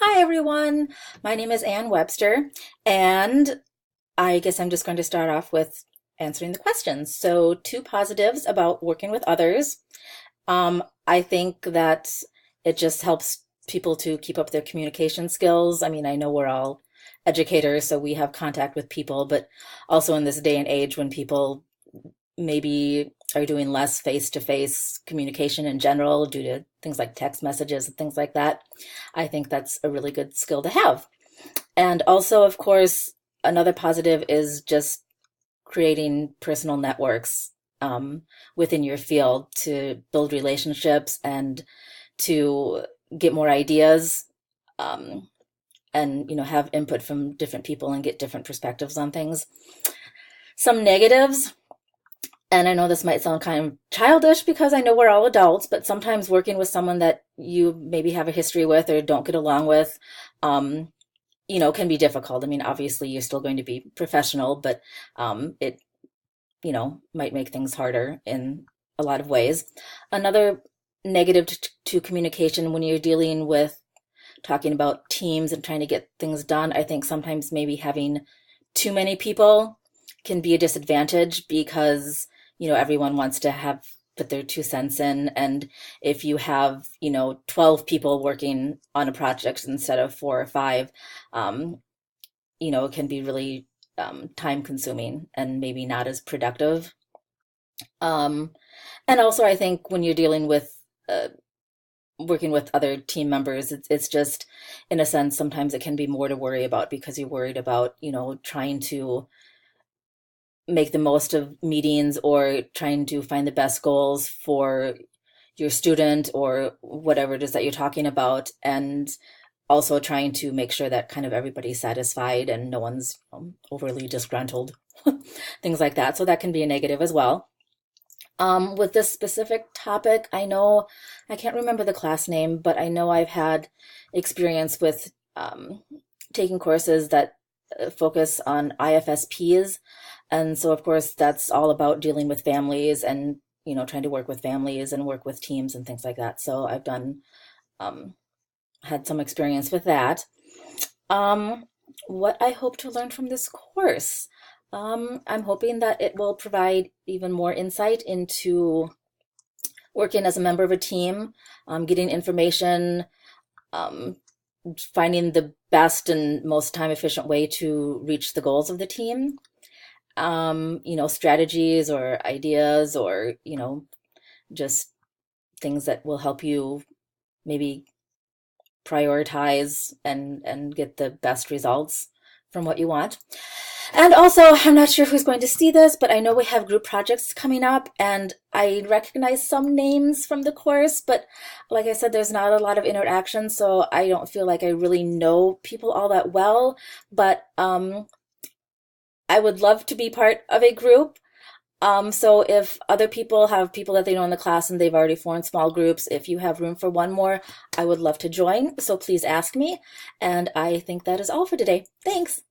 Hi, everyone. My name is Ann Webster, and I guess I'm just going to start off with answering the questions. So, two positives about working with others. I think that it just helps people to keep up their communication skills. I mean, I know we're all educators, so we have contact with people, but also in this day and age when people maybe are doing less face-to-face communication in general due to things like text messages and things like that. I think that's a really good skill to have. And also, of course, another positive is just creating personal networks within your field to build relationships and to get more ideas um, and have input from different people and get different perspectives on things. Some negatives, and I know this might sound kind of childish because I know we're all adults, but sometimes working with someone that you maybe have a history with or don't get along with, um, can be difficult. I mean, obviously you're still going to be professional, but it, might make things harder in a lot of ways. Another negative to communication when you're dealing with talking about teams and trying to get things done, I think sometimes maybe having too many people can be a disadvantage because, everyone wants to have put their 2 cents in. And if you have, 12 people working on a project instead of four or five, um, it can be really time consuming and maybe not as productive. Um, and also, I think when you're dealing with working with other team members, it's just, in a sense, sometimes it can be more to worry about because you're worried about, trying to make the most of meetings or trying to find the best goals for your student or whatever it is that you're talking about. And also trying to make sure that kind of everybody's satisfied and no one's overly disgruntled, things like that. So that can be a negative as well. With this specific topic, I know I can't remember the class name, but I know I've had experience with taking courses that focus on IFSPs. And so, of course, that's all about dealing with families and, trying to work with families and work with teams and things like that. So I've um, had some experience with that. Um, what I hope to learn from this course. I'm hoping that it will provide even more insight into working as a member of a team, getting information, um, finding the best and most time efficient way to reach the goals of the team, strategies or ideas or, just things that will help you maybe prioritize and get the best results from what you want. And also, I'm not sure who's going to see this, but I know we have group projects coming up, and I recognize some names from the course, but like I said, there's not a lot of interaction, so I don't feel like I really know people all that well. But I would love to be part of a group. So if other people have people that they know in the class and they've already formed small groups, if you have room for one more, I would love to join. So please ask me. And I think that is all for today. Thanks.